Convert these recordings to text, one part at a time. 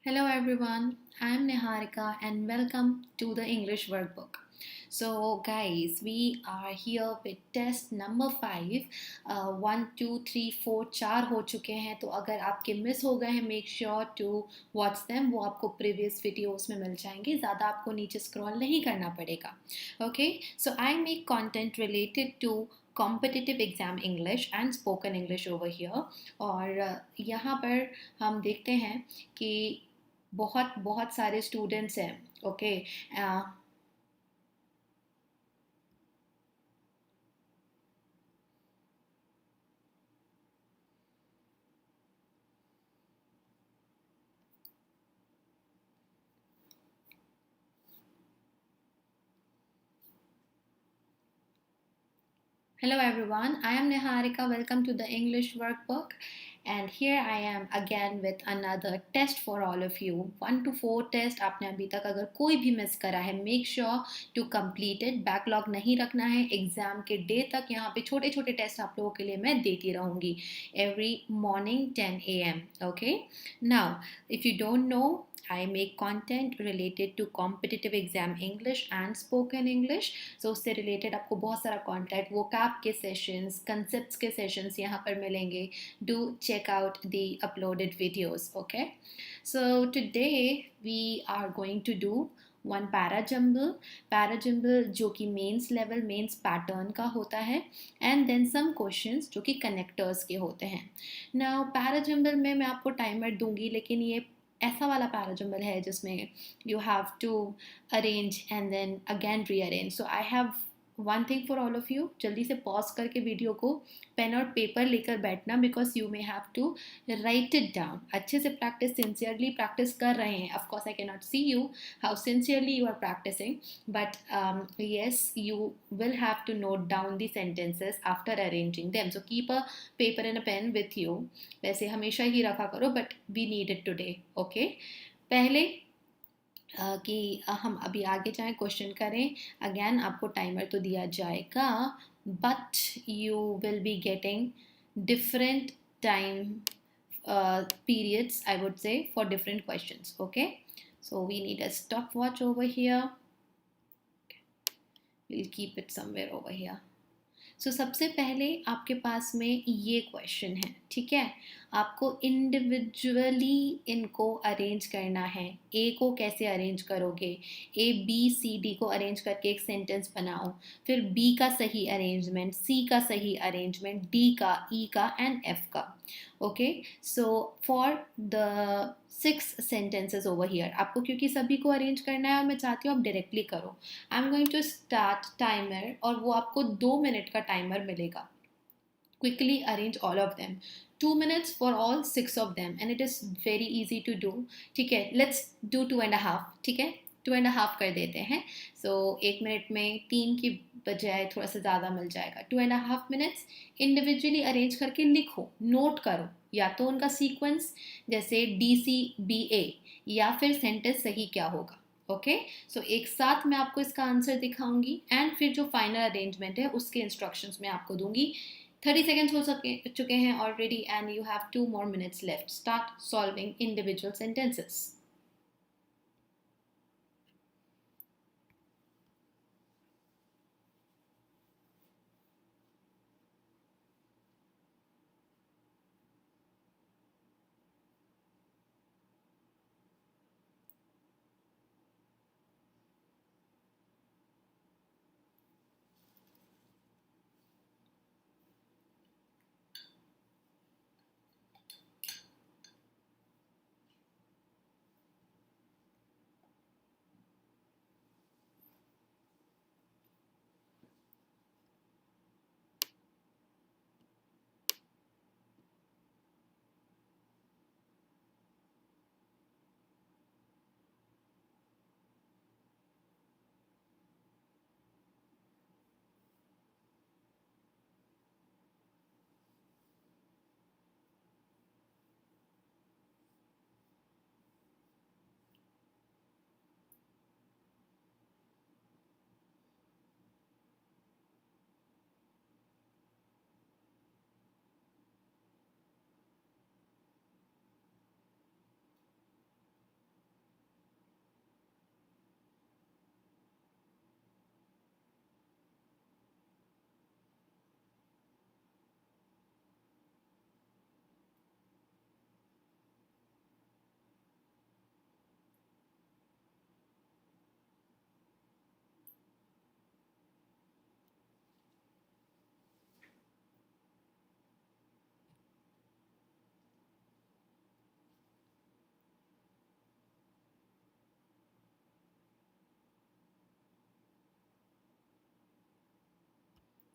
Hello everyone, I am Niharika and welcome to the English Workbook. So, guys, we are here with test number 5. 1, 2, 3, 4, 4 हो चुके हैं. तो अगर आपके miss हो गए हैं, make sure to watch them. वो आपको प्रीवियस वीडियोस में मिल जाएंगे. ज़्यादा आपको नीचे स्क्रॉल नहीं करना पड़ेगा. Okay, so I make content related to competitive exam English and spoken English over here. और यहाँ पर हम देखते हैं कि बहुत बहुत सारे स्टूडेंट्स हैं. Okay, hello everyone, I am Niharika. Welcome to the English Workbook. And here I am again with another test for all of you. 1 to 4 test आपने अभी तक अगर कोई भी मिस करा है, make sure to complete it. Backlog नहीं रखना है. एग्जाम के डे तक यहाँ पे छोटे छोटे टेस्ट आप लोगों के लिए मैं देती रहूँगी every morning 10 AM. Okay, now if you don't know, I make content related to competitive exam English and spoken English. So उससे related आपको बहुत सारा content, vocab के sessions, concepts के sessions यहाँ पर मिलेंगे. Do check out the uploaded videos. Okay, so today we are going to do one parajumble जो कि मेंस लेवल मेंस पैटर्न का होता है, एंड देन सम क्वेश्चंस जो कि कनेक्टर्स के होते हैं. नाउ पैराजम्बल में मैं आपको टाइमर दूंगी, लेकिन ये ऐसा वाला पैराजम्बल है जिसमें you have to arrange and then again rearrange. So I have one thing for all of you. जल्दी से पॉज करके वीडियो को पेन और पेपर लेकर बैठना, because you may have to write it down. अच्छे से प्रैक्टिस, सिंसियरली प्रैक्टिस कर रहे हैं. Of course I can not see you how sincerely you are practicing, but yes, you will have to note down the sentences after arranging them. So keep a paper and a pen with you. वैसे हमेशा ही रखा करो, but we need it today. Okay, पहले कि हम अभी आगे जाएं, क्वेश्चन करें. अगेन आपको टाइमर तो दिया जाएगा, but you will be getting different time periods, I would say, for different questions. Okay, so we need a stopwatch over here. We'll keep it somewhere over here. सो सबसे पहले आपके पास में ये क्वेश्चन है, ठीक है. आपको इंडिविजुअली इनको अरेंज करना है. ए को कैसे अरेंज करोगे? ए बी सी डी को अरेंज करके एक सेंटेंस बनाओ. फिर बी का सही अरेंजमेंट, सी का सही अरेंजमेंट, डी का, ई का एंड एफ का. Okay, so for the 6 sentences over here, आपको क्योंकि सभी को अरेंज करना है और मैं चाहती हूँ आप डायरेक्टली करो. I am going to start timer, और वो आपको 2 मिनट का टाइमर मिलेगा. Quickly arrange all of them. 2 minutes for all 6 of them, and it is very easy to do. ठीक है, let's do 2.5. ठीक है, 2.5 कर देते हैं. सो 1 मिनट में 3 की बजाय थोड़ा सा ज़्यादा मिल जाएगा. 2.5 minutes इंडिविजुअली अरेंज करके लिखो, नोट करो, या तो उनका सीक्वेंस जैसे DCBA, या फिर सेंटेंस सही क्या होगा. ओके, सो एक साथ मैं आपको इसका आंसर दिखाऊंगी, एंड फिर जो फाइनल अरेंजमेंट है उसके इंस्ट्रक्शंस मैं आपको दूंगी. 30 seconds हो चुके हैं already, and you have 2 more minutes left. Start solving individual sentences.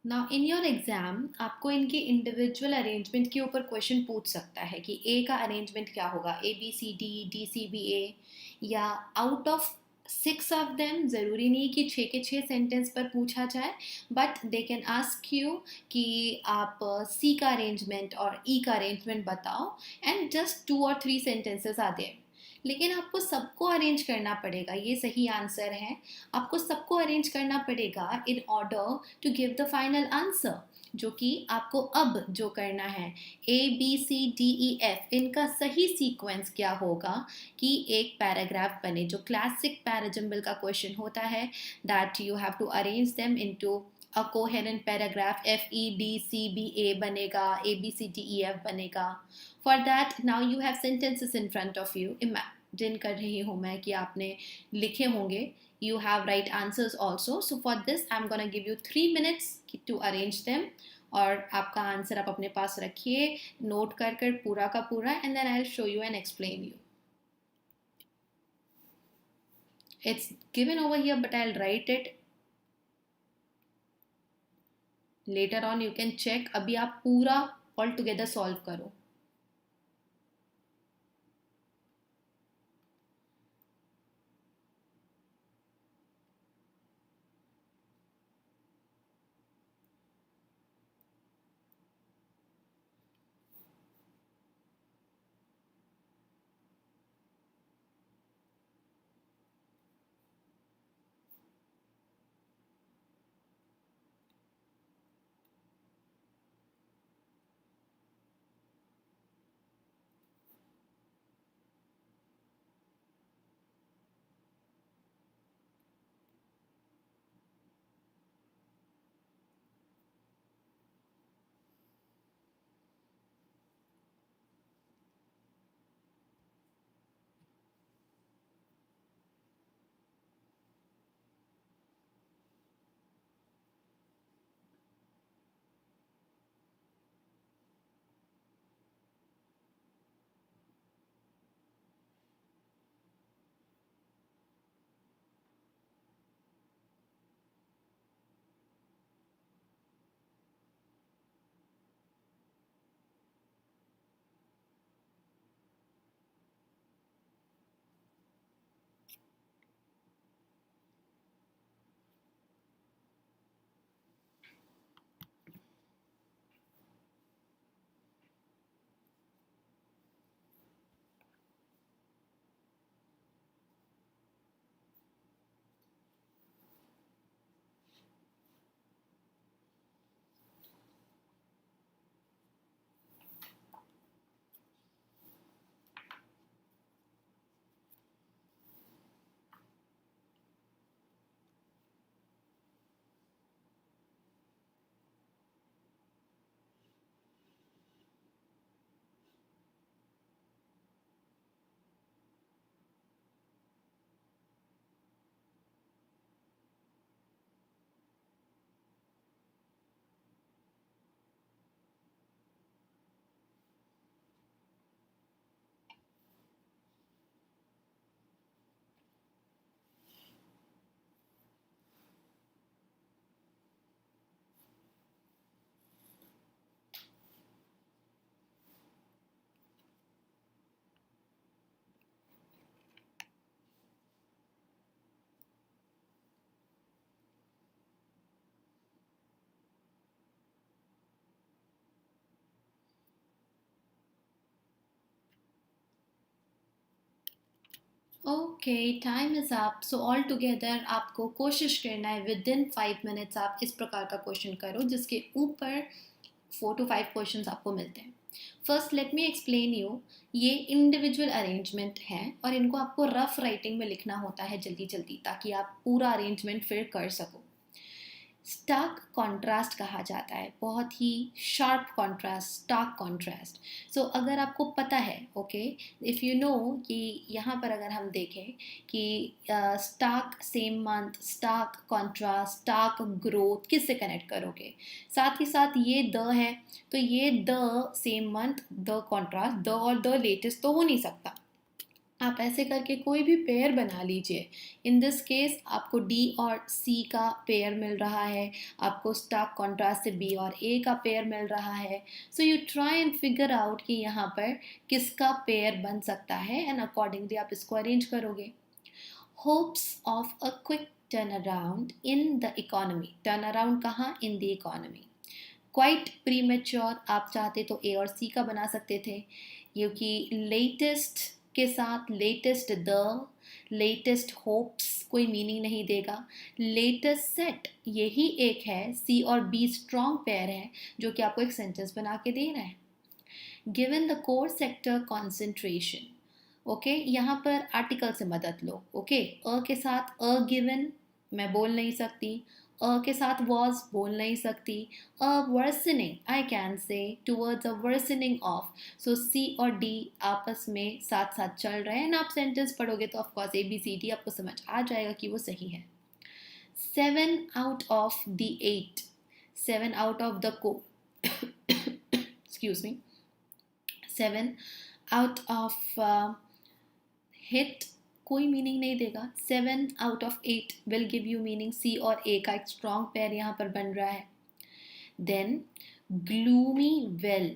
Now in your exam आपको इनके इंडिविजुअल अरेंजमेंट के ऊपर क्वेश्चन पूछ सकता है कि ए का अरेंजमेंट क्या होगा, ABCD DCBA, या आउट ऑफ 6 ऑफ देम, ज़रूरी नहीं कि 6 के 6 सेंटेंस पर पूछा जाए, but they can ask you कि आप सी का अरेंजमेंट और ई का अरेंजमेंट बताओ, एंड जस्ट 2 और 3 सेंटेंसेस आर देयर। लेकिन आपको सबको अरेंज करना पड़ेगा, ये सही आंसर है। आपको सबको अरेंज करना पड़ेगा in order to give the final answer, जो कि आपको अब जो करना है, ABCDEF, इनका सही सीक्वेंस क्या होगा कि एक पैराग्राफ बने, जो क्लासिक पैराजम्बल का क्वेश्चन होता है, that you have to arrange them into a coherent paragraph. FEDCBA बनेगा, ABCDEF बनेगा। For that now you have sentences in front of you. Imagine कर रही हूँ मैं कि आपने लिखे होंगे, you have right answers also. So for this I'm gonna give you 3 minutes to arrange them, और आपका आंसर आप अपने पास रखिए नोट कर कर पूरा का पूरा, and then I'll show you and explain you. It's given over here but I'll write it later on, you can check. अभी आप पूरा all together solve करो. Okay, time is up. So all together आपको कोशिश करना है with in 5 minutes आप इस प्रकार का क्वेश्चन करो जिसके ऊपर 4 to 5 क्वेश्चंस आपको मिलते हैं। First let me explain you, ये इंडिविजुअल अरेंजमेंट हैं और इनको आपको रफ राइटिंग में लिखना होता है जल्दी जल्दी, ताकि आप पूरा अरेंजमेंट फिर कर सको। स्टार्क कॉन्ट्रास्ट कहा जाता है, बहुत ही शार्प कॉन्ट्रास्ट, स्टार्क कॉन्ट्रास्ट। सो अगर आपको पता है, ओके, इफ़ यू नो कि यहाँ पर अगर हम देखें कि stark same month, stark contrast, stark growth किससे कनेक्ट करोगे, साथ ही साथ ये द है, तो ये the same month, the contrast, the और द लेटेस्ट तो हो नहीं सकता। आप ऐसे करके कोई भी पेयर बना लीजिए। इन दिस केस आपको डी और सी का पेयर मिल रहा है, आपको स्टार्क कॉन्ट्रास्ट से बी और ए का पेयर मिल रहा है। So you try and figure out कि यहाँ पर किसका पेयर बन सकता है एंड अकॉर्डिंगली आप इसको अरेंज करोगे। Hopes of a quick turn around in the economy. Turn around कहाँ? In the economy. Quite premature, आप चाहते तो ए और सी का बना सकते थे, क्योंकि लेटेस्ट के साथ लेटेस्ट द, लेटेस्ट होप्स कोई मीनिंग नहीं देगा। लेटेस्ट सेट यही एक है, सी और बी स्ट्रॉन्ग पेयर है जो कि आपको एक सेंटेंस बना के दे रहा है। Given the core sector concentration, okay, यहाँ पर आर्टिकल से मदद लो। ओके, अ के साथ अ गिवन मैं बोल नहीं सकती, अ के साथ वॉज बोल नहीं सकती, a worsening I can say towards a worsening of. So C और डी आपस में साथ साथ चल रहे हैं एंड आप सेंटेंस पढ़ोगे तो of course A B C D आपको समझ आ जाएगा कि वो सही है। 7 out of the 8, 7 out of the excuse me, 7 out of hit कोई मीनिंग नहीं देगा। 7 out of 8 will give you meaning. C और ए का एक स्ट्रॉन्ग पेयर यहाँ पर बन रहा है। Then gloomy well,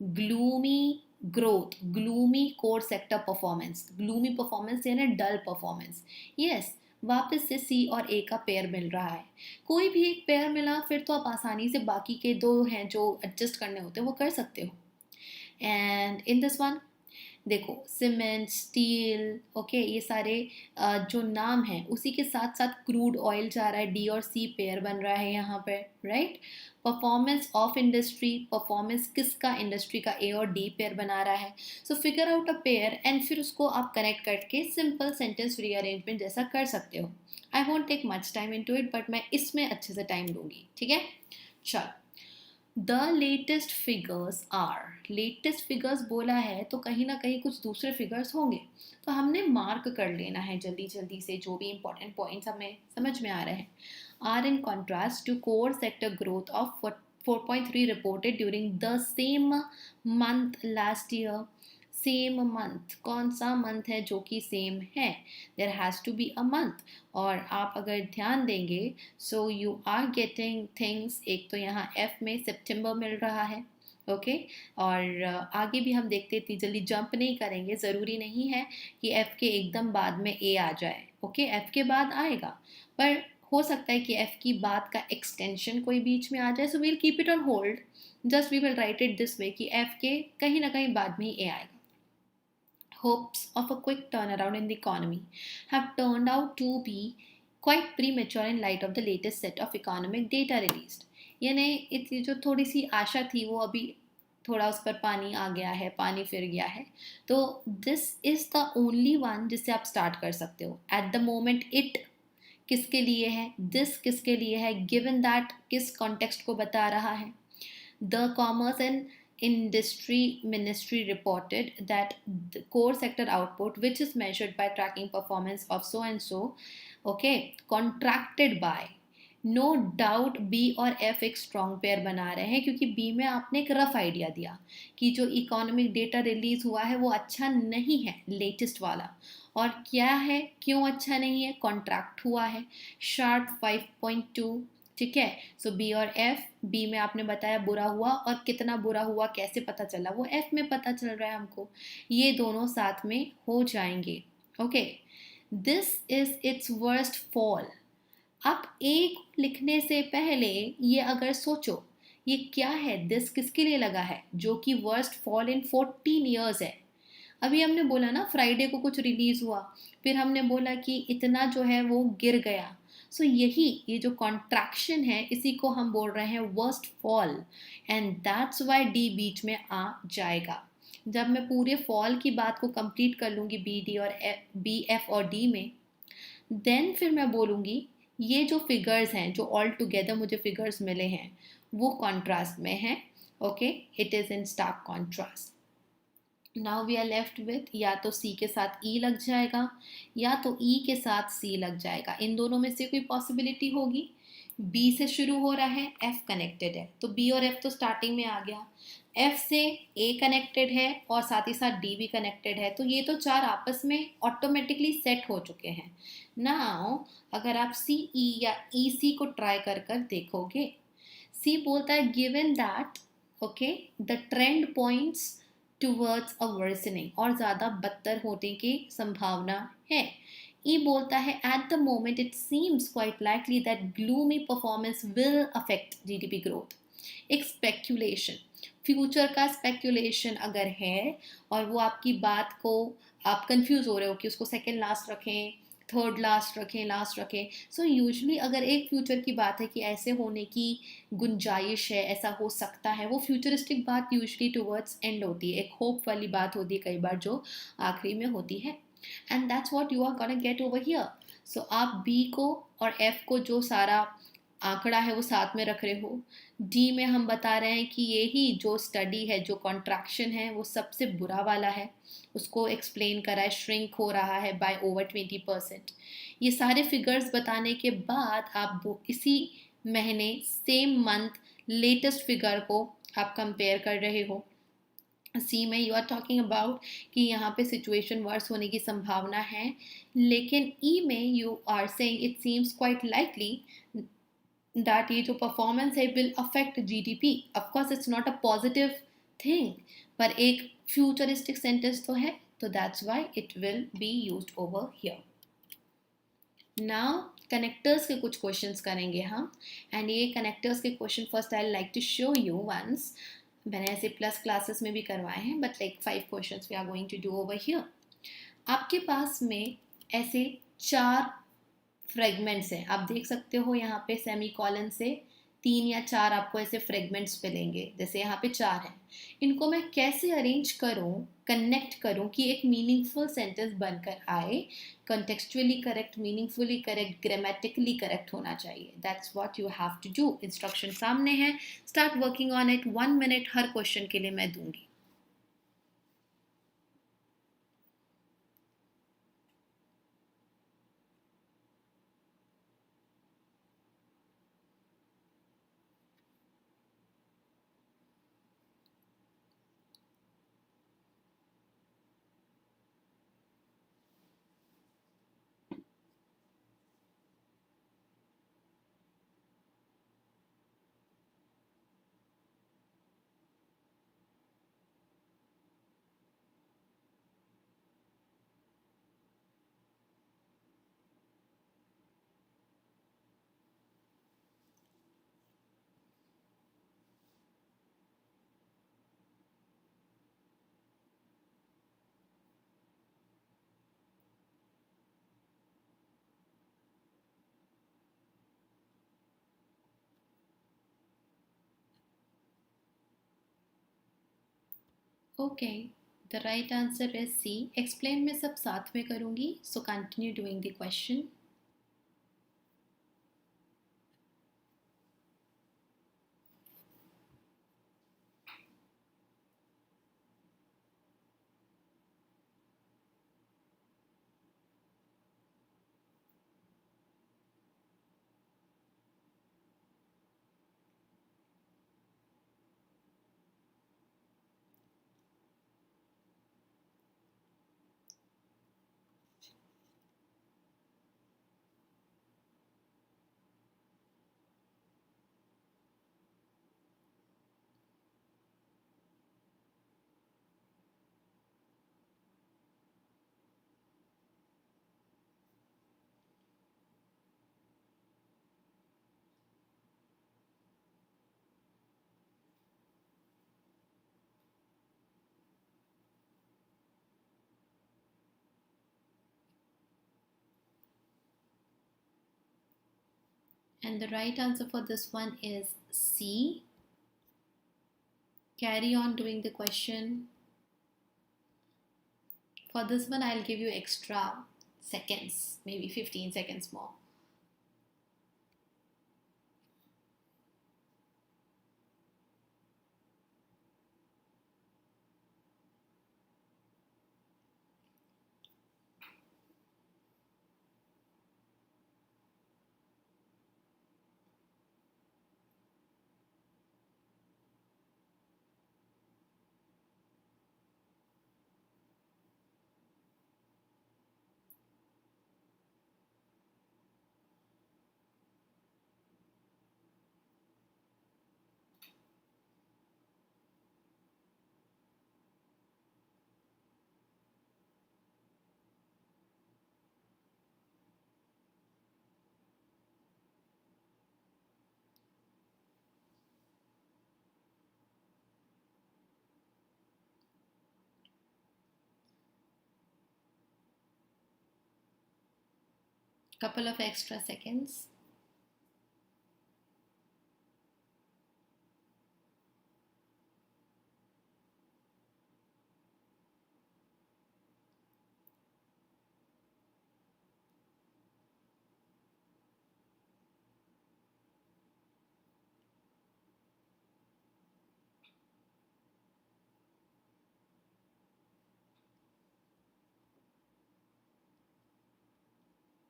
gloomy growth, gloomy core sector performance. Gloomy performance यानी डल परफॉर्मेंस। यस, वापस से सी और ए का पेयर मिल रहा है। कोई भी एक पेयर मिला फिर तो आप आसानी से बाकी के दो हैं जो एडजस्ट करने होते हैं वो कर सकते हो। एंड इन दिस वन देखो, सीमेंट, स्टील, ओके, ये सारे जो नाम हैं उसी के साथ साथ क्रूड ऑयल जा रहा है, डी और सी पेयर बन रहा है यहाँ पर, right. Performance of industry, performance किसका? इंडस्ट्री का, ए और डी पेयर बना रहा है। So figure out a pair and फिर उसको आप कनेक्ट करके सिंपल सेंटेंस रीअरेंजमेंट जैसा कर सकते हो। I want take much time in to it, but मैं इसमें अच्छे से टाइम लूँगी, ठीक है। चल, the latest figures are, latest figures बोला है तो कहीं ना कहीं कुछ दूसरे फिगर्स होंगे, तो हमने मार्क कर लेना है जल्दी जल्दी से जो भी इंपॉर्टेंट पॉइंट्स हमें समझ में आ रहे हैं। Are in contrast to core sector growth of 4.3 reported during the same month last year. Same month, कौन सा मंथ है जो कि सेम है? There has to be a month. और आप अगर ध्यान देंगे so you are getting things, एक तो यहाँ एफ में सितंबर मिल रहा है, ओके और आगे भी हम देखते थे, जल्दी जंप नहीं करेंगे, ज़रूरी नहीं है कि एफ़ के एकदम बाद में ए आ जाए। ओके, एफ़ के बाद आएगा पर हो सकता है कि एफ़ की बात का एक्सटेंशन कोई बीच में आ जाए। So we'll keep it on hold, just we will write it this way कि एफ़ के कहीं ना कहीं बाद में ही ए आएगा। Hopes of a quick turnaround in the economy have turned out to be quite premature in light of the latest set of economic data released। यानी इतनी जो थोड़ी सी आशा थी वो अभी थोड़ा उस पर पानी आ गया है, पानी फिर गया है। तो this is the only one जिससे आप स्टार्ट कर सकते हो। एट द मोमेंट इट किसके लिए है, दिस किसके लिए है, गिवन दैट किस कॉन्टेक्स्ट को बता रहा है। The Commerce and Industry Ministry reported that the core sector output, which is measured by tracking performance of so and so, okay, contracted by, no doubt B और F एक strong pair बना रहे हैं क्योंकि बी में आपने एक rough idea दिया कि जो इकोनॉमिक डेटा रिलीज हुआ है वो अच्छा नहीं है, लेटेस्ट वाला। और क्या है, क्यों अच्छा नहीं है? कॉन्ट्रैक्ट हुआ है, शार्प 5.2, ठीक है। सो बी और एफ, बी में आपने बताया बुरा हुआ, और कितना बुरा हुआ कैसे पता चला? वो एफ में पता चल रहा है हमको, ये दोनों साथ में हो जाएंगे। Okay, this is its worst fall. अब एक लिखने से पहले ये अगर सोचो ये क्या है, दिस किसके लिए लगा है जो कि वर्स्ट फॉल इन 14 ईयर्स है। अभी हमने बोला ना फ्राइडे को कुछ रिलीज हुआ, फिर हमने बोला कि इतना जो है वो गिर गया। सो यही ये जो कॉन्ट्रैक्शन है इसी को हम बोल रहे हैं worst fall, and that's why D बीच में आ जाएगा। जब मैं पूरे फॉल की बात को कंप्लीट कर लूँगी बी डी और बी एफ और डी में, देन फिर मैं बोलूँगी ये जो फिगर्स हैं, जो ऑल टुगेदर मुझे फिगर्स मिले हैं वो कॉन्ट्रास्ट में हैं। Okay, it is in stark contrast. Now we are left with या तो सी के साथ ई लग जाएगा या तो ई के साथ सी लग जाएगा, इन दोनों में से कोई पॉसिबिलिटी होगी। बी से शुरू हो रहा है, एफ कनेक्टेड है, तो बी और एफ तो स्टार्टिंग में आ गया। एफ से ए कनेक्टेड है और साथ ही साथ डी भी कनेक्टेड है, तो ये तो चार आपस में ऑटोमेटिकली सेट हो चुके हैं। नाउ अगर आप सी ई या ई सी को ट्राई कर कर देखोगे, सी बोलता है given that okay the trend points towards a worsening, और ज़्यादा बदतर होने की संभावना है। ई बोलता है at the moment it seems quite likely that gloomy performance will affect GDP growth. एक स्पेक्यूलेशन, फ्यूचर का स्पेक्यूलेशन अगर है और वो आपकी बात को आप कंफ्यूज हो रहे हो कि उसको सेकंड लास्ट रखें, थर्ड लास्ट रखें, लास्ट रखें, सो यूजुअली अगर एक फ्यूचर की बात है कि ऐसे होने की गुंजाइश है, ऐसा हो सकता है, वो फ्यूचरिस्टिक बात यूजुअली टुवर्ड्स एंड होती है, एक होप वाली बात होती है कई बार जो आखिरी में होती है। And that's what you are gonna get over here. So आप बी को और एफ को जो सारा आंकड़ा है वो साथ में रख रहे हो। डी में हम बता रहे हैं कि ये ही जो स्टडी है, जो कॉन्ट्रैक्शन है, वो सबसे बुरा वाला है, उसको एक्सप्लेन करा है, श्रिंक हो रहा है बाय ओवर 20%। ये सारे फिगर्स बताने के बाद आप वो इसी महीने सेम मंथ लेटेस्ट फिगर को आप कंपेयर कर रहे हो। सी में यू आर टॉकिंग अबाउट कि यहाँ पे सिचुएशन वर्स होने की संभावना है, लेकिन ई में you are saying it seems quite likely that ये जो परफॉर्मेंस है will affect GDP. Of course it's not a positive thing, पर एक फ्यूचरिस्टिक सेंटेंस तो है, तो that's why it will be used over here. Now connectors के कुछ क्वेश्चंस करेंगे हम, एंड ये कनेक्टर्स के question first I like to show you once. मैंने ऐसे प्लस क्लासेस में भी करवाए हैं, but like 5 questions we are going to do over here. आपके पास में ऐसे चार फ्रेगमेंट्स हैं, आप देख सकते हो यहाँ पे सेमी कॉलन से 3 या 4 आपको ऐसे फ्रेगमेंट्स मिलेंगे, जैसे यहाँ पे 4 हैं। इनको मैं कैसे अरेंज करूँ, कनेक्ट करूँ कि एक मीनिंगफुल सेंटेंस बनकर आए, contextually correct, meaningfully correct, grammatically correct होना चाहिए। That's what you have to do. Instruction सामने है, start working on it. 1 minute हर क्वेश्चन के लिए मैं दूंगी। Okay, the right answer is C. Explain मैं सब साथ में करूंगी, so continue doing the question. And the right answer for this one is C. Carry on doing the question. For this one, I'll give you extra seconds, maybe 15 seconds more. couple of extra seconds.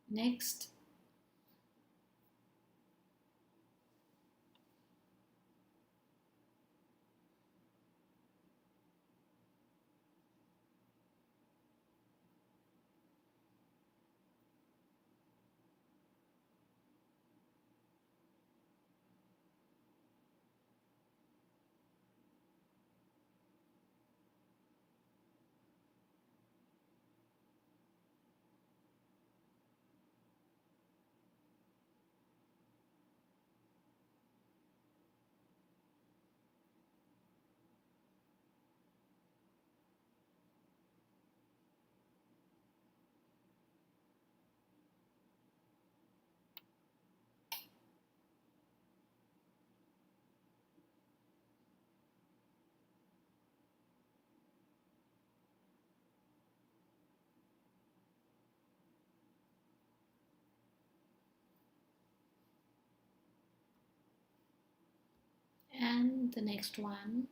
Next. And the next one.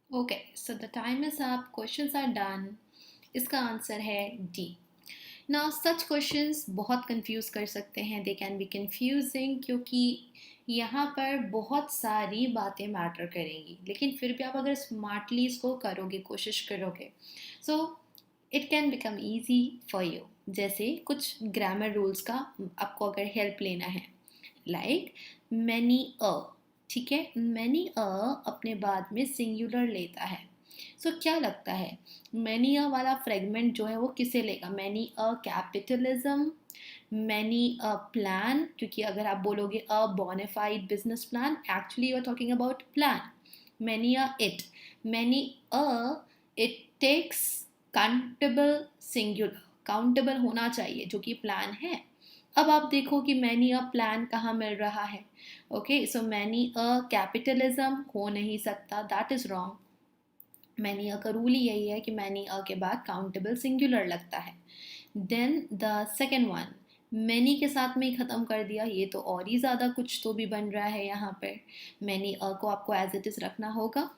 Okay, so the time is up. Questions are done. इसका answer है D. Now सच questions बहुत confuse कर सकते हैं. They can be confusing क्योंकि यहाँ पर बहुत सारी बातें मैटर करेंगी, लेकिन फिर भी आप अगर स्मार्टली इसको करोगे, कोशिश करोगे, so it can become easy for you. जैसे कुछ ग्रामर रूल्स का आपको अगर हेल्प लेना है, लाइक मैनी अ. ठीक है, मैनी अ अपने बाद में सिंगुलर लेता है. सो क्या लगता है मैनी अ वाला फ्रेगमेंट जो है वो किसे लेगा? Many a capitalism, many a plan, क्योंकि अगर आप बोलोगे a bona fide business plan, actually you are talking about plan. Many a it, many a it takes countable singular, countable होना चाहिए जो कि प्लान है. अब आप देखो कि मैनी अ प्लान कहाँ मिल रहा है. Okay, so many a capitalism हो नहीं सकता, that is wrong. Many a का रूल ही यही है कि मैनी अ के बाद काउंटेबल सिंगुलर लगता है. Then the second one, many के साथ में ही ख़त्म कर दिया, ये तो और ही ज़्यादा कुछ तो भी बन रहा है यहाँ पर. मैनी अ को आपको एज इट इज़ रखना होगा.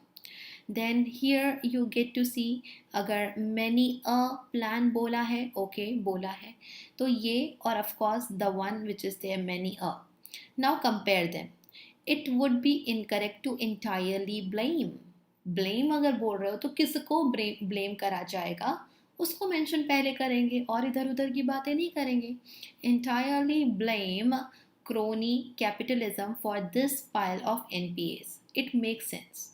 Then here you get to see, अगर मैनी अ प्लान बोला है, ओके बोला है, तो ये और of course the one which is there many a. Now compare them. It would be incorrect to entirely blame. Blame अगर बोल रहे हो तो किसको ब्लेम करा जाएगा, उसको मेंशन पहले करेंगे और इधर उधर की बातें नहीं करेंगे. Entirely blame crony capitalism for this pile of NPAs. It makes sense.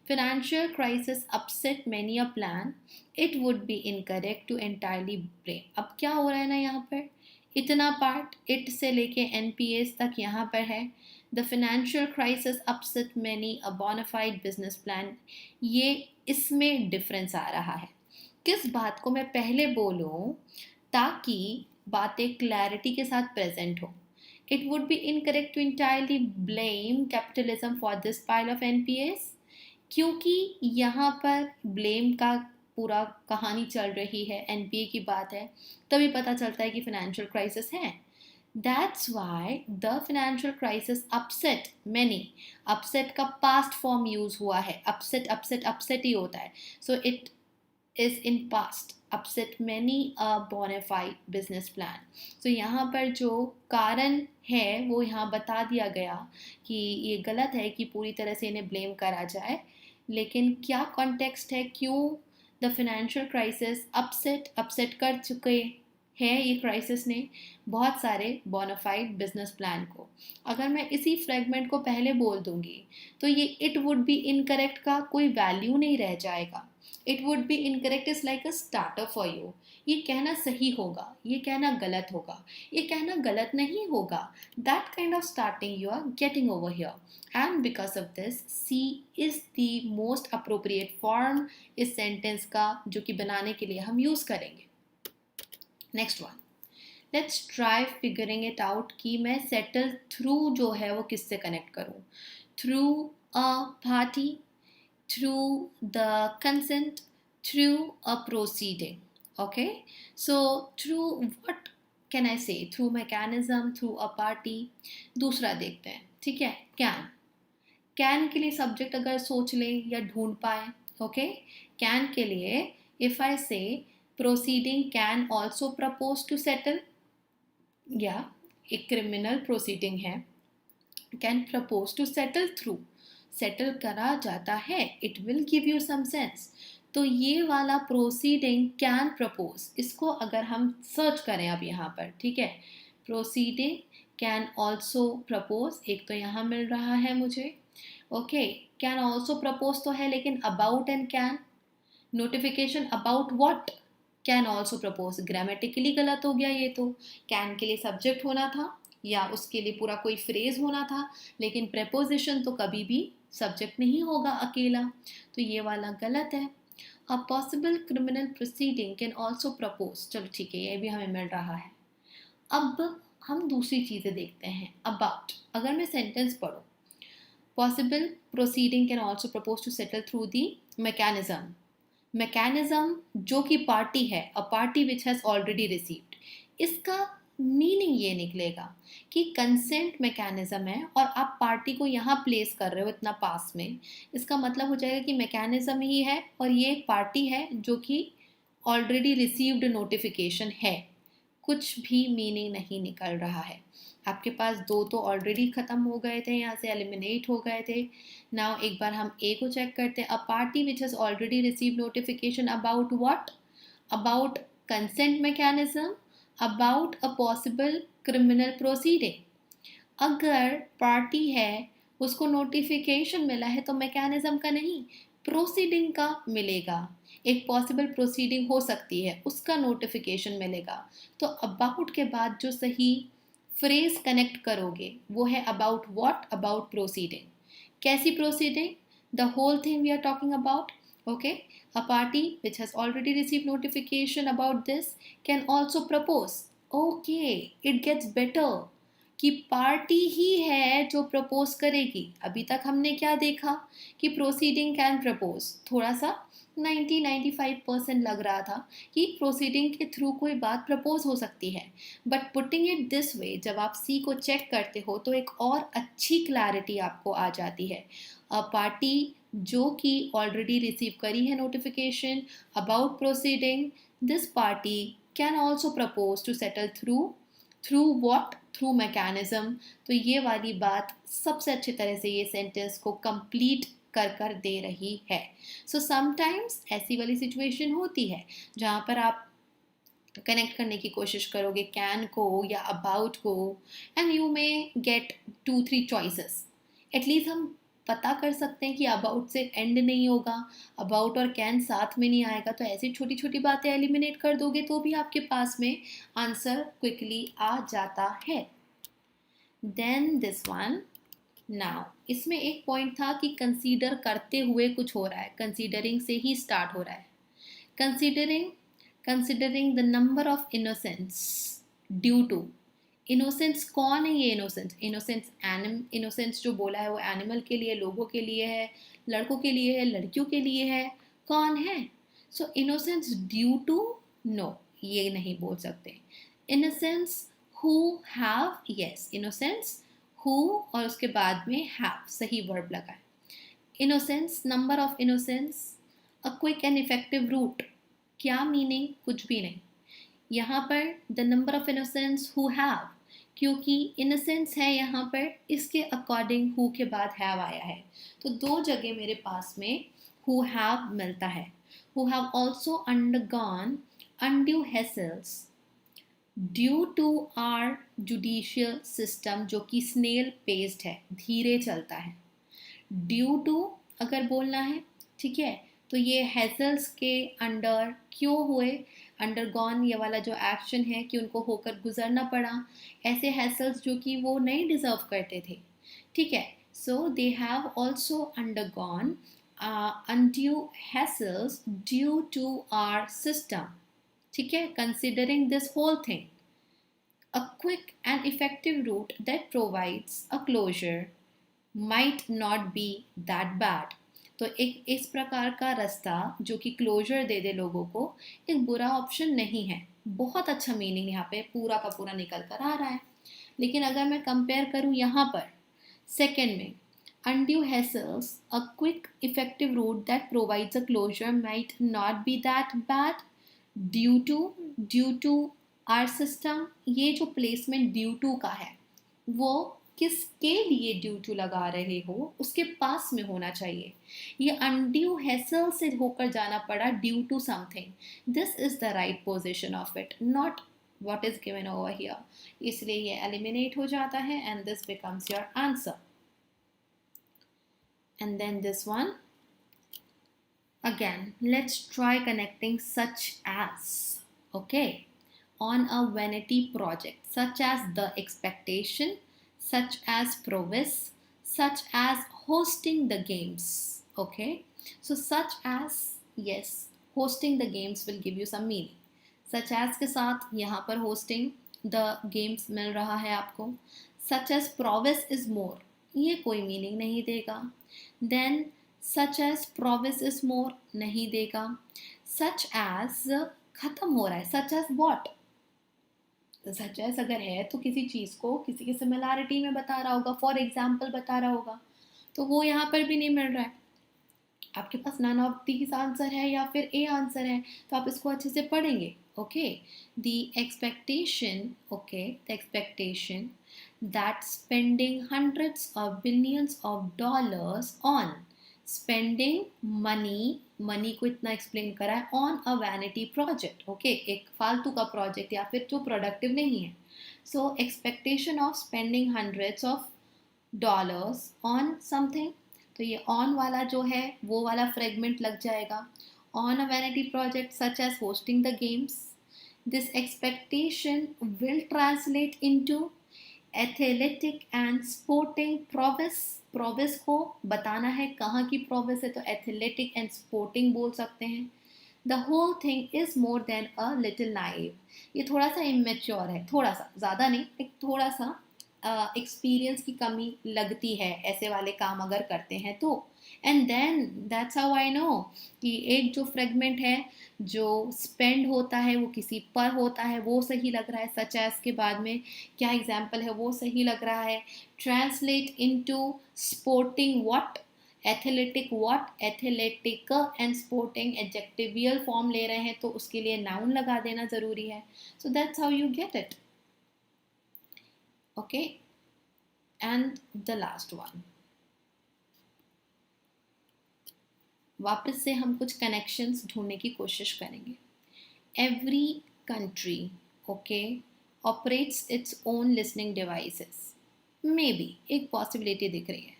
Financial crisis upset many a plan. It would be incorrect to entirely blame. अब क्या हो रहा है ना यहाँ पर, इतना पार्ट इट से लेके NPAs तक यहाँ पर है. The financial crisis upset many a bona fide business plan. ये इसमें डिफरेंस आ रहा है. किस बात को मैं पहले बोलूँ ताकि बातें क्लैरिटी के साथ प्रेजेंट हो. It would be incorrect to entirely blame capitalism for this pile of NPAs, क्योंकि यहाँ पर ब्लेम का पूरा कहानी चल रही है, एनपीए की बात है, तभी पता चलता है कि फाइनेंशियल क्राइसिस है. That's why the financial crisis upset many. Upset का पास्ट फॉर्म यूज हुआ है. अपसेट अपसेट अपसेट ही होता है. So it is in past. Upset many a bona fide business plan. तो यहाँ पर जो कारण है वो यहाँ बता दिया गया कि ये गलत है कि पूरी तरह से इन्हें ब्लेम करा जाए. लेकिन क्या कॉन्टेक्स्ट है, क्यों the financial crisis upset upset कर चुके हैं ये क्राइसिस ने बहुत सारे बोनाफाइड बिजनेस प्लान को. अगर मैं इसी फ्रेगमेंट को पहले बोल दूंगी तो ये इट वुड बी इनकरेक्ट का कोई वैल्यू नहीं रह जाएगा. It would be incorrect is like a starter for you. ये कहना सही होगा, ये कहना गलत होगा, ये कहना गलत नहीं होगा. That kind of starting you are getting over here. And because of this C is the most appropriate form इस सेंटेंस का जो कि बनाने के लिए हम यूज करेंगे. Next one, let's try figuring it out कि मैं सेटल थ्रू जो है वो किससे कनेक्ट करूँ. Through a party, through the consent, through a proceeding. Okay, so through what can I say? Through mechanism, through a party. दूसरा देखते हैं. ठीक है, can के लिए सब्जेक्ट अगर सोच लें या ढूंढ पाए. ओके, can के लिए if I say proceeding can also propose to settle, या एक क्रिमिनल प्रोसीडिंग है, can propose to settle through, settle करा जाता है. It will give you some sense. तो ये वाला प्रोसीडिंग कैन प्रपोज, इसको अगर हम सर्च करें अब यहाँ पर, ठीक है, प्रोसीडिंग कैन ऑल्सो प्रपोज, एक तो यहाँ मिल रहा है मुझे. ओके, कैन ऑल्सो प्रपोज तो है, लेकिन about and can, notification about what, can also propose, grammatically गलत हो गया ये तो. कैन के लिए सब्जेक्ट होना था या उसके लिए पूरा कोई फ्रेज होना था, लेकिन प्रेपोजिशन तो कभी भी सब्जेक्ट नहीं होगा अकेला, तो ये वाला गलत है. A possible criminal proceeding can also propose, चलो ठीक है, ये भी हमें मिल रहा है. अब हम दूसरी चीज़ें देखते हैं. अबाउट, अगर मैं सेंटेंस पढ़ूँ, possible proceeding can also propose to settle through the mechanism. Mechanism जो कि पार्टी है, a party which has already received, इसका मीनिंग ये निकलेगा कि कंसेंट मैकेनिज्म है और आप पार्टी को यहाँ प्लेस कर रहे हो इतना पास में. इसका मतलब हो जाएगा कि मैकेनिज्म ही है और ये एक पार्टी है जो कि ऑलरेडी रिसीव्ड नोटिफिकेशन है. कुछ भी मीनिंग नहीं निकल रहा है. आपके पास दो तो ऑलरेडी ख़त्म हो गए थे, यहाँ से एलिमिनेट हो गए थे. नाउ एक बार हम ए को चेक करते हैं. अ party which has already receive notification about what, about consent mechanism, about a possible criminal proceeding. अगर पार्टी है उसको नोटिफिकेशन मिला है तो मैकेनिज्म का नहीं, प्रोसीडिंग का मिलेगा. एक पॉसिबल प्रोसीडिंग हो सकती है, उसका नोटिफिकेशन मिलेगा. तो अबाउट के बाद जो सही फ्रेज कनेक्ट करोगे वो है अबाउट व्हाट, अबाउट प्रोसीडिंग. कैसी proceeding? The whole thing we are talking about. Okay, a party which has already received notification about this can also propose. Okay, it gets better कि party ही है जो propose करेगी. अभी तक हमने क्या देखा कि प्रोसीडिंग कैन प्रपोज, थोड़ा सा 90-95% लग रहा था कि प्रोसीडिंग के थ्रू कोई बात प्रपोज हो सकती है. बट पुटिंग इट दिस वे, जब आप सी को चेक करते हो तो एक और अच्छी क्लैरिटी आपको आ जाती है. अ पार्टी जो कि ऑलरेडी रिसीव करी है notification about proceeding, this party can also propose to settle through what, through mechanism. तो ये वाली बात सबसे अच्छी तरह से ये सेंटेंस को कंप्लीट कर दे रही है. सो समटाइम्स ऐसी वाली सिचुएशन होती है जहाँ पर आप कनेक्ट करने की कोशिश करोगे कैन को या अबाउट को, and you may gate 2-3 choices. At least हम पता कर सकते हैं कि अबाउट से एंड नहीं होगा, अबाउट और कैन साथ में नहीं आएगा, तो ऐसी छोटी छोटी बातें एलिमिनेट कर दोगे तो भी आपके पास में आंसर क्विकली आ जाता है. Then this one. नाउ इसमें एक पॉइंट था कि कंसीडर करते हुए कुछ हो रहा है, कंसीडरिंग से ही स्टार्ट हो रहा है. Considering the number of innocence due to. Innocence कौन है ये इनोसेंस? इनोसेंस जो बोला है वो एनिमल के लिए, लोगों के लिए है, लड़कों के लिए है, लड़कियों के लिए है, कौन है? So innocence due to, no, ये नहीं बोल सकते. Innocence who have, yes, innocence who और उसके बाद में हैव, सही वर्ब लगा है. Innocence, number of innocence, a quick and effective route, क्या मीनिंग, कुछ भी नहीं. यहाँ पर the number of innocence who have, क्योंकि इनोसेंस है यहाँ पर, इसके अकॉर्डिंग हु के बाद हैव आया है. तो दो जगह मेरे पास में हु हैव मिलता है. Who have also undergone undue hassles due to our judicial system, जो कि स्नेल पेस्ड है, धीरे चलता है. ड्यू टू अगर बोलना है, ठीक है, तो ये हेजल्स के अंडर क्यों हुए, अंडरगॉन ये वाला जो एक्शन है कि उनको होकर गुजरना पड़ा, ऐसे हेजल्स जो कि वो नहीं डिजर्व करते थे. ठीक है, so they have also undergone undue hassles due to our system. ठीक है, considering this whole thing, a quick and effective route that provides a closure might not be that bad. तो एक इस प्रकार का रास्ता जो कि क्लोजर दे दे लोगों को, एक बुरा ऑप्शन नहीं है. बहुत अच्छा मीनिंग यहाँ पे पूरा का पूरा निकल कर आ रहा है. लेकिन अगर मैं कंपेयर करूँ यहाँ पर सेकेंड में, undue hassles, a quick effective route that provides a closure might not be that bad due to our system, ये जो प्लेसमेंट ड्यू टू का है वो किसके लिए ड्यू टू लगा रहे हो, उसके पास में होना चाहिए. ये अनड्यू हैसल से होकर जाना पड़ा due to something. This is the right position of it, not what is given over here. इसलिए ये एलिमिनेट हो जाता है and this becomes your answer. And then this one again, let's try connecting such as, okay, on a vanity project, such as the expectation, such as provis, such as hosting the games. Okay, so such as, yes, hosting the games will give you some meaning. Such as के साथ यहाँ पर hosting the games मिल रहा है आपको. Such as provis is more, ये कोई meaning नहीं देगा. Then such as provis is more नहीं देगा. Such as खत्म हो रहा है, such as what, such as अगर है तो किसी चीज़ को किसी की सिमिलैरिटी में बता रहा होगा, फॉर एग्जाम्पल बता रहा होगा. तो वो यहाँ पर भी नहीं मिल रहा है. आपके पास नन ऑफ दीज आंसर है या फिर ए आंसर है, तो आप इसको अच्छे से पढ़ेंगे. Okay, the expectation, okay, the expectation that spending hundreds of billions of dollars on, spending money, money को इतना एक्सप्लेन करा है, on a vanity project. Okay, एक फालतू का प्रोजेक्ट या फिर जो प्रोडक्टिव नहीं है. So expectation of spending hundreds of dollars on something, तो ये ऑन वाला जो है वो वाला फ्रेगमेंट लग जाएगा. On a vanity project such as hosting the games, this expectation will translate into athletic and sporting prowess. Prowess को बताना है कहाँ की प्रोविस है, तो एथलेटिक एंड स्पोर्टिंग बोल सकते हैं. The whole thing is more than a little naive, ये थोड़ा सा इमेच्योर है, थोड़ा सा, ज़्यादा नहीं, एक थोड़ा सा एक्सपीरियंस की कमी लगती है ऐसे वाले काम अगर करते हैं तो. And then that's how I know कि एक जो फ्रेगमेंट है जो स्पेंड होता है वो किसी पर होता है, वो सही लग रहा है. सच एज के बाद में क्या एग्जाम्पल है वो सही लग रहा है. Translate into sporting what, athletic what, athletic and sporting adjectival form ले रहे हैं तो उसके लिए नाउन लगा देना ज़रूरी है. So that's how you get it. Okay, and the last one, वापस से हम कुछ कनेक्शंस ढूंढने की कोशिश करेंगे. Every country, okay, operates its own listening devices. May be एक पॉसिबिलिटी दिख रही है.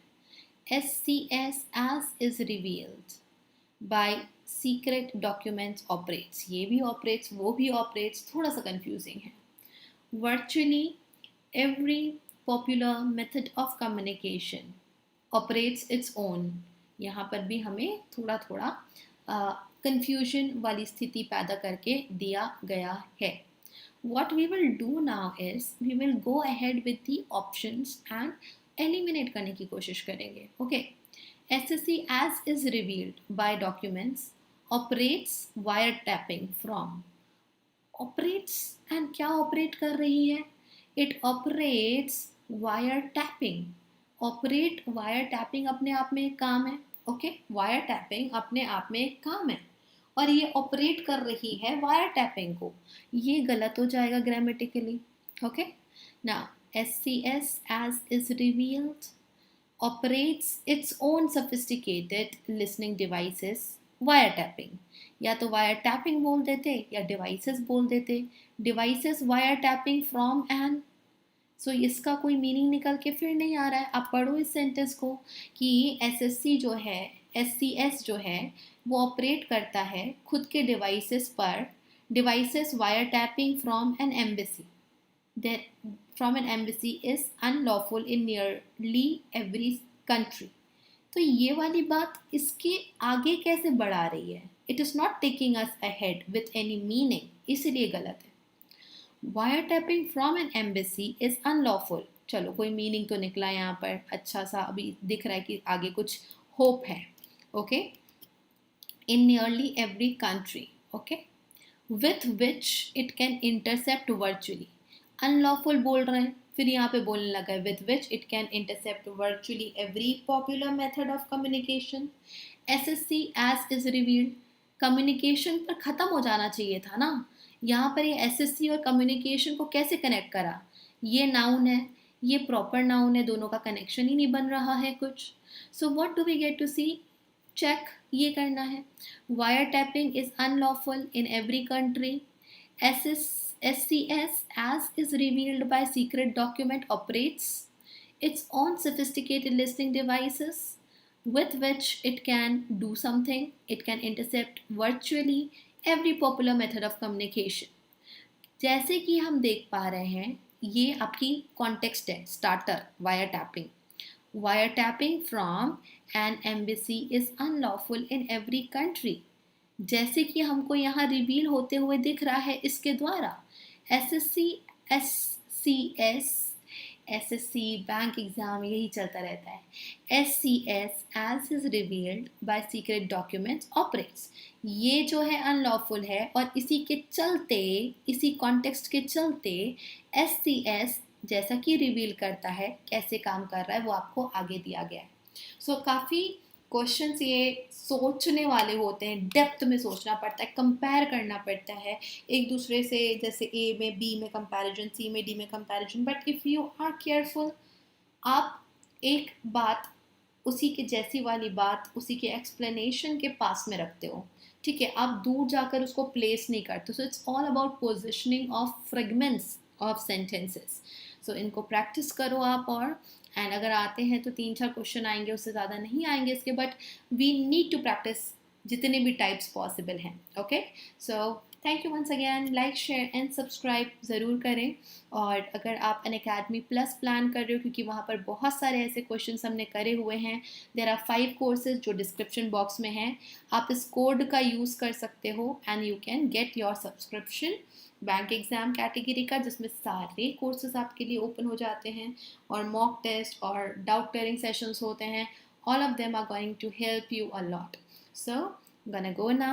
SCS as is revealed by secret documents operates, ये भी operates वो भी operates, थोड़ा सा confusing है. Virtually every popular method of communication operates its own, यहाँ पर भी हमें थोड़ा थोड़ा confusion वाली स्थिति पैदा करके दिया गया है. What we will do now is we will go ahead with the options and eliminate करने की कोशिश करेंगे. Okay, SSC as is revealed by documents operates wire tapping from, operates and क्या ऑपरेट कर रही है, it operates wire tapping, operate wire tapping अपने आप में एक काम है, ओके, वायर टैपिंग अपने आप में एक काम है और ये ऑपरेट कर रही है वायर टैपिंग को, ये गलत हो जाएगा grammatically, okay. Now SCS as is revealed operates its own sophisticated listening devices wiretapping, या तो वायर टैपिंग बोल देते या डिवाइसेस बोल देते, devices wire tapping from end, so इसका कोई मीनिंग निकल के फिर नहीं आ रहा है। आप पढ़ो इस सेंटेंस को कि SSC जो है, SCS जो है वो ऑपरेट करता है खुद के डिवाइसेस पर, devices wire tapping from N embassy, that from an embassy is unlawful in nearly every country। तो ये वाली बात इसके आगे कैसे बढ़ा रही है, it is not taking us ahead with any meaning, इसीलिए गलत है। Wire tapping from N embassy is unlawful, चलो कोई मीनिंग तो निकला यहाँ पर, अच्छा सा अभी दिख रहा है कि आगे कुछ होप है, okay. In nearly every country, okay, with which it can intercept virtually, unlawful बोल रहे हैं, फिर यहाँ पे बोलने लगा है with which it can intercept virtually every popular method of communication. SSC as is revealed, communication पर ख़त्म हो जाना चाहिए था ना, यहाँ पर ये SSC और कम्युनिकेशन को कैसे कनेक्ट करा, ये नाउन है, ये प्रॉपर नाउन है, दोनों का कनेक्शन ही नहीं बन रहा है कुछ। So what do we get to see, check ये करना है, wire tapping is unlawful in every country, SCS as is revealed by secret document operates its own sophisticated listening devices with which it can do something, it can intercept virtually every popular method of communication। जैसे कि हम देख पा रहे हैं ये आपकी context है, starter wire tapping, wire tapping from N embassy is unlawful in every country, जैसे कि हमको यहाँ रिवील होते हुए दिख रहा है इसके द्वारा। SSC SCS SSC bank exam यही चलता रहता है, SCS as is revealed by secret documents operates, ये जो है अनलॉफुल है और इसी के चलते, इसी कॉन्टेक्स्ट के चलते SCS जैसा कि रिवील करता है कैसे काम कर रहा है वो आपको आगे दिया गया है। सो काफ़ी क्वेश्चंस ये सोचने वाले होते हैं, डेप्थ में सोचना पड़ता है, कंपेयर करना पड़ता है एक दूसरे से, जैसे A में B में कंपैरिजन, C में D में comparison, but if you are careful आप एक बात उसी के जैसी वाली बात उसी के एक्सप्लेनेशन के पास में रखते हो, ठीक है, आप दूर जाकर उसको प्लेस नहीं करते। So it's all about positioning of fragments of sentences. So इनको प्रैक्टिस करो आप, और एंड अगर आते हैं तो 3-4 क्वेश्चन आएंगे, उससे ज़्यादा नहीं आएंगे इसके, but we need to practice जितने भी टाइप्स पॉसिबल हैं, okay. So thank you once again, like share and subscribe ज़रूर करें। और अगर आप अनअकैडमी प्लस प्लान कर रहे हो, क्योंकि वहाँ पर बहुत सारे ऐसे क्वेश्चंस हमने करे हुए हैं, देयर आर 5 कोर्सेज जो डिस्क्रिप्शन बॉक्स में हैं, आप इस कोड का यूज़ कर सकते हो and you can get your subscription bank exam category का, जिसमें सारे कोर्सेज आपके लिए ओपन हो जाते हैं और मॉक टेस्ट और डाउट क्लियरिंग सेशंस होते हैं, all of them are going to help you a lot। So I'm gonna go now।